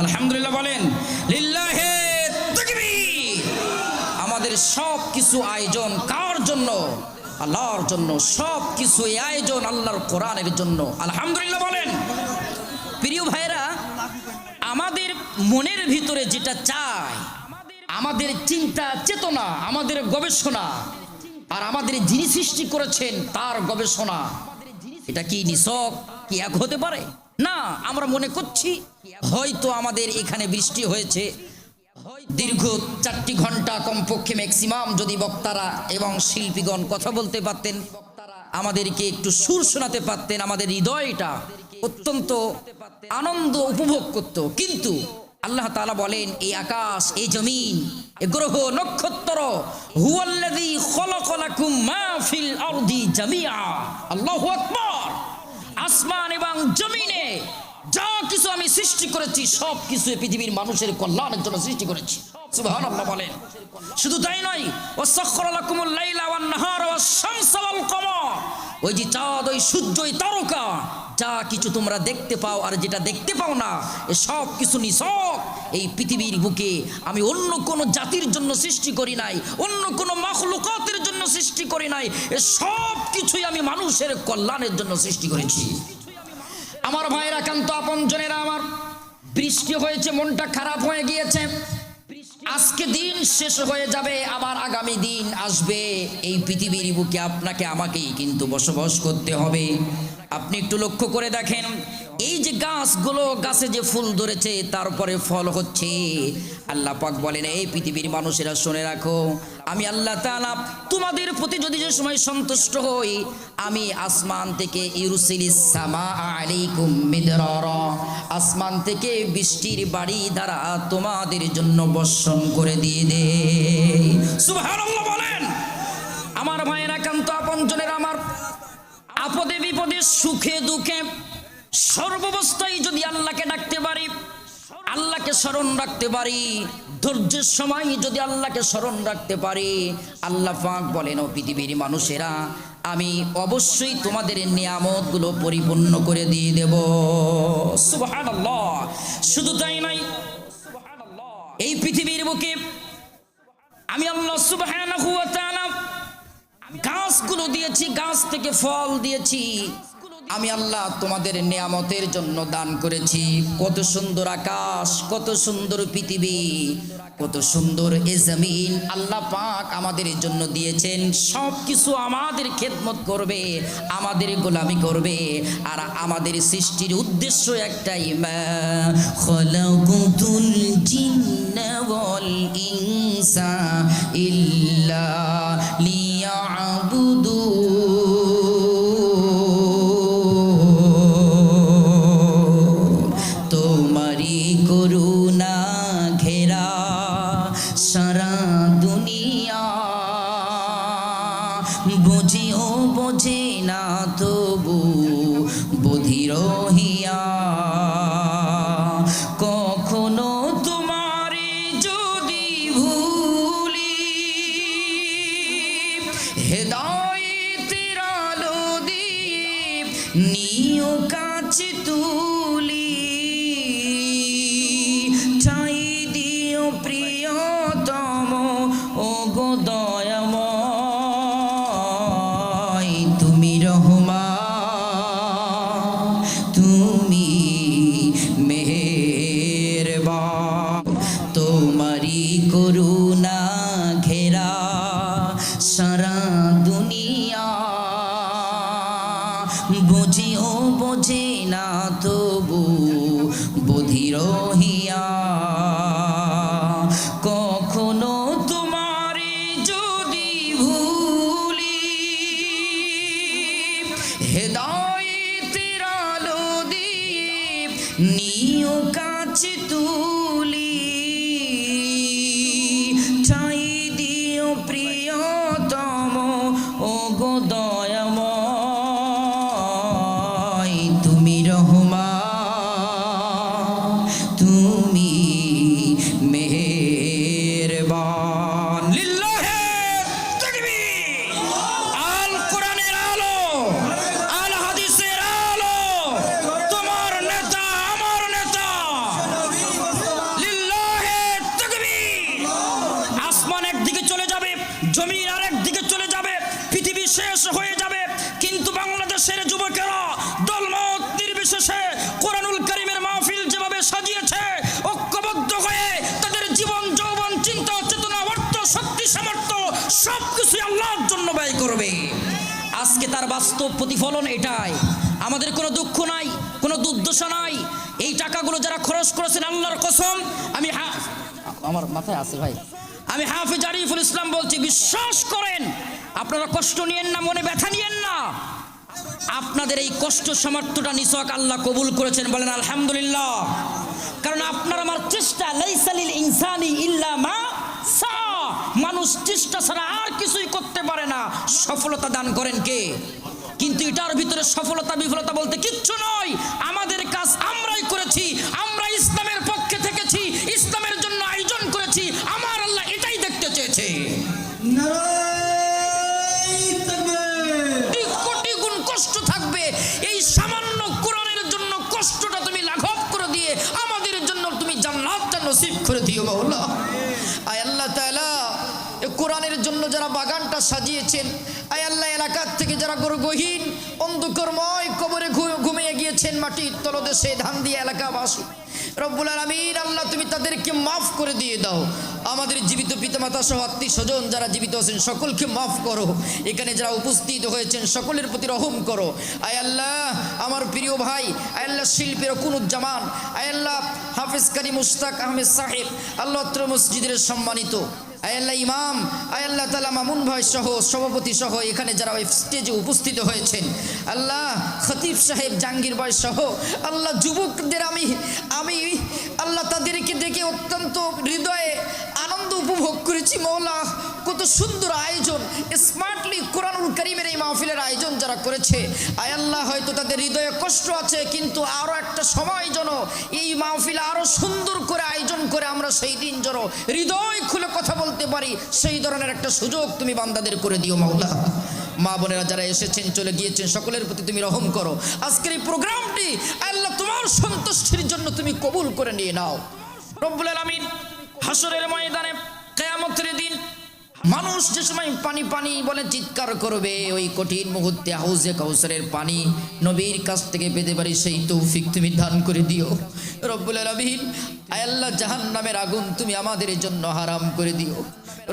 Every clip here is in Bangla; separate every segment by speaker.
Speaker 1: আলহামদুলিল্লাহ বলেন লিল্লাহে তাকবীর। আমাদের সব কিছু কিছু আয়োজন কার জন্য? আল্লাহর জন্য। সব কিছু এই আয়োজন আল্লাহর কোরআনের জন্য। আলহামদুলিল্লাহ বলেন। প্রিয় ভাইরা, আমাদের মনের ভিতরে যেটা চায়, আমাদের চিন্তা চেতনা, আমাদের গবেষণা, আর আমাদের যিনি সৃষ্টি করেছেন তার গবেষণা, এটা কি নিছক কি এক হতে পারে? না, আমরা মনে করছি হয়তো আমাদের এখানে বৃষ্টি হয়েছে, দীর্ঘ 4টি ঘন্টা কমপক্ষে ম্যাক্সিমাম যদি বক্তারা এবং শিল্পীগণ কথা বলতে পারতেন, আমাদেরকে একটু সুর শোনাতে পারতেন, আমাদের হৃদয়টা অত্যন্ত আনন্দ উপভোগ করত। কিন্তু আল্লাহ তাআলা বলেন, এই আকাশ, এই জমিন, এই গ্রহ নক্ষত্র, হুয়াল্লাযী খালাকা লাকুম মা ফিল আরদি জামিআ। আল্লাহু আকবার। আসমান এবং জমিনে যা কিছু আমি সৃষ্টি করেছি সব কিছু পৃথিবীর মানুষের কল্যাণের জন্য সৃষ্টি করেছি। সুবহানাল্লাহ বলেন। শুধু তাই নয়, ওয়াসাখখারা লাকুমুল লাইলা ওয়ান নাহারা ওয়াশ শামসা ওয়াল কমর। ওই যে চাঁদ, ওই সূর্য, ওই তারকা, যা কিছু তোমরা দেখতে পাও আর যেটা দেখতে পাও না, এ সব কিছু নিছক এই পৃথিবীর বুকে আমি অন্য কোন জাতির জন্য সৃষ্টি করি নাই, অন্য কোন মাখলুকাতের জন্য সৃষ্টি করি নাই, এ সব কিছুই আমি মানুষের কল্যাণের জন্য সৃষ্টি করেছি। আমার ভাইরা, কান্ত আপনজনেরা আমার, বৃষ্টি হয়েছে, মনটা খারাপ হয়ে গিয়েছে। আজকে দিন শেষ হয়ে যাবে, আবার আগামী দিন আসবে। এই পৃথিবীর বুকে আপনাকে আমাকেই কিন্তু বসবাস করতে হবে। আপনি একটু লক্ষ্য করে দেখেন, এই যে গাছগুলো, গাছে যে ফুল ধরেছে, তারপরে ফল হচ্ছে। আল্লাহ পাক বলেন, এই পৃথিবীর মানুষেরা শুনে রাখো, আমি আল্লাহ তাআলা তোমাদের প্রতি যদি যে সময় সন্তুষ্ট হই, আমি আসমান থেকে ইউরসিলিস সামা আলাইকুম মিদরারা, আসমান থেকে বৃষ্টির বাড়ি দ্বারা তোমাদের জন্য বর্ষণ করে দিয়ে দেই। সুবহানাল্লাহ বলেন। আমার ভাইয়েরা, কান্ত আপনজনেরা আমার, আপদে বিপদে সুখে দুঃখে সর্বাবস্থায় যদি আল্লাহকে ডাকতে পারি, আল্লাহকে স্মরণ রাখতে পারি, ধৈর্যের সময় যদি আল্লাহকে স্মরণ রাখতে পারি, আল্লাহ পাক বলেন, ও পৃথিবীর মানুষেরা, আমি অবশ্যই তোমাদের নিয়ামতগুলো পরিপূর্ণ করে দিয়ে দেব। সুবহানাল্লাহ। শুধু তাই নয়, এই পৃথিবীর বুকে আমি আল্লাহ সুবহানাহু ওয়া তাআলা গাছগুলো দিয়েছি, গাছ থেকে ফল দিয়েছি। আমি আল্লাহ তোমাদের নিয়ামতের জন্য দান করেছি। কত সুন্দর আকাশ, কত সুন্দর পৃথিবী, কত সুন্দর এ জমিন আল্লাহ পাক আমাদের জন্য দিয়েছেন। সব কিছু আমাদের খেদমত করবে, আমাদের গোলামি করবে। আর আমাদের সৃষ্টির উদ্দেশ্য একটাই, মা খালাকুতুল জিন্না ওয়াল ইনসা ইল্লা লিয়াবুদু। তোমারি করুণা ঘেরা সারা দুনিয়া, বুঝেও বোঝে না তবু বুধির হিয়া। কখনো তোমারি যদি ভুলি, হেদায়েতের আলো দিয়ে নিও কাছে তুলি। ঠাই দিও প্রিয়তম ও গো দয়াময়, তুমি রহমান, তুমি মেহেরবান। তোমারি করুণা ঘেরা সারা দুনিয়া, বুঝেও বোঝে না তবু বুধির হিয়া। কখনো তোমারি যদি ভুলি, হেদায়েতের আলো দিয়ে নিও কাছে তুলি। ঠাই দিও প্রিয়তম ও গো দয়াময়, তুমি রহমান, তুমি মেহেরবান। লিল্লাহে তাকবীর। আল কোরআনের আলো, আল হাদিসের আলো, তোমার নেতা আমার নেতা একদিকে চলে যাবে, পৃথিবী শেষ হয়ে যাবে, কিন্তু বাংলাদেশের যুবকেরা দলমত নির্বিশেষে কোরআনুল কারীমের মাহফিল যেভাবে সাজিয়েছে, ঐক্যবদ্ধ হয়ে তাদের জীবন যৌবন চিন্তা চেতনা অর্থ শক্তি সামর্থ্য সবকিছু আল্লাহর জন্য ব্যয় করবে। আজকে তার বাস্তব প্রতিফলন এটাই। আমাদের কোনো দুঃখ নাই, কোনো দুর্দশা নাই। এই টাকাগুলো যারা খরচ করেছেন আল্লাহর কসম, আমার মাথায় আছে ভাই, আমি হাফেজ আরিফুল ইসলাম বলছি, বিশ্বাস করেন আপনারা কষ্ট নিয়েন না, মনে ব্যথা নিয়েন না। আপনাদের এই কষ্ট সামর্থ্যটা নিছক আল্লাহ কবুল করেছেন, বলেন আলহামদুলিল্লাহ। কারণ আপনার আমার চেষ্টা, লাইসা লিল ইনসানি ইল্লা মা সা, মানুষ চেষ্টা ছাড়া আর কিছুই করতে পারে না। সফলতা দান করেন কে? কিন্তু এটার ভিতরে সফলতা বিফলতা বলতে কিচ্ছু নয়। আমাদের কাজ আমরাই করেছি, আমরা ইসলামের পক্ষে থেকেছি, ইসলামের জন্য আয়োজন করেছি। আমার আল্লাহ এটাই দেখতে চেয়েছে। কোটি গুণ কষ্ট থাকবে, এই সামান্য কোরআনের জন্য কষ্টটা তুমি লাঘব করে দিয়ে আমাদের জন্য তুমি জান্নাতটা নসিব করে দিও মাওলা। আয় আল্লাহ তাআলা, কোরআনের জন্য যারা বাগানটা সাজিয়েছেন, আয় আল্লাহ এলাকার থেকে যারা গহীন অন্ধকারময় কবরে ঘুমিয়ে গিয়েছেন মাটির তলদেশে ধান দিয়ে এলাকাবাসী, রব্বুল আলামিন আল্লাহ তুমি তাদেরকে মাফ করে দিয়ে দাও। আমাদের জীবিত পিতামাতা সহ আত্মীয় স্বজন যারা জীবিত আছেন সকলকে মাফ করো। এখানে যারা উপস্থিত হয়েছেন সকলের প্রতি রহম করো। আয় আল্লাহ আমার প্রিয় ভাই, আয় আল্লাহ শিল্পী রকুনুজ্জামান, আয় আল্লাহ হাফেজ কারি মুশতাক আহমেদ সাহেব, আল্লাহ মসজিদের সম্মানিত আয় আল্লাহ ইমাম, আয় আল্লাহ তাআলা মামুন ভাই সহ সভাপতি সহ এখানে যারা স্টেজে উপস্থিত হয়েছেন, আল্লাহ খতিব সাহেব জাহাঙ্গীর ভাই সহ আল্লাহ যুবকদের আমি আল্লাহ তাদেরকে দেখে অত্যন্ত হৃদয়ে আনন্দ উপভোগ করেছি মওলা। কত সুন্দর আয়োজন, স্মার্টলি কোরআনুল কারীমের এই মাহফিলের আয়োজন যারা করেছে, আয় আল্লাহ হয়তো তাদের হৃদয়ে কষ্ট আছে, কিন্তু আরও একটা সময় যেন এই মাহফিল আরও সুন্দর করে আয়োজন করে আমরা সেই দিন যেন হৃদয় খুলে কথা বলতে পারি, সেই ধরনের একটা সুযোগ তুমি বান্দাদের করে দিও মাওলা। মা বোনেরা যারা এসেছেন চলে গিয়েছেন সকলের প্রতি তুমি রহম করো। আজকের এই প্রোগ্রামটি আল্লাহ তোমার সন্তুষ্টির জন্য তুমি কবুল করে নিয়ে নাও রব্বুল আলামিন। হাসরের ময়দানে কিয়ামতের দিন মানুষ যে সময় পানি পানি বলে চিৎকার করবে, ওই কঠিন মুহূর্তে হাউজে কাউসারের পানি নবীর কাছ থেকে পেতে পারি সেই তৌফিক তুমি দান করে দিও রব্বুল আলামিন। আয় আল্লাহ জাহান্নামের আগুন তুমি আমাদের জন্য হারাম করে দিও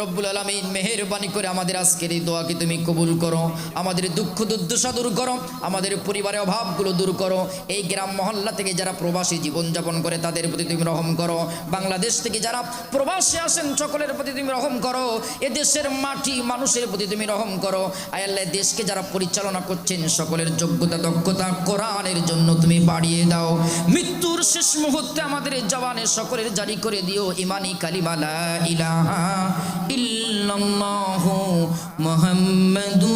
Speaker 1: রব্বুল আলামিন। মেহেরবানি করে আমাদের আজকের এই দোয়াকে তুমি কবুল করো, আমাদের দুঃখ দুর্দশা দূর করো, আমাদের পরিবারের অভাবগুলো দূর করো। এই গ্রাম মহল্লা থেকে যারা প্রবাসী জীবনযাপন করে তাদের প্রতি তুমি রহম করো, বাংলাদেশ থেকে যারা প্রবাসী আসেন সকলের প্রতি তুমি রহম করো, এদেশের মাটি মানুষের প্রতি তুমি রহম করো। আয় আল্লাহ দেশকে যারা পরিচালনা করছেন সকলের যোগ্যতা দক্ষতা কোরআনের জন্য তুমি বাড়িয়ে দাও। মৃত্যুর শেষ মুহূর্তে আমাদের জবানে সকলের জারি করে দিও ইমানি কালিমা লা ইলাহা ইল্লাল্লাহু মুহাম্মাদুর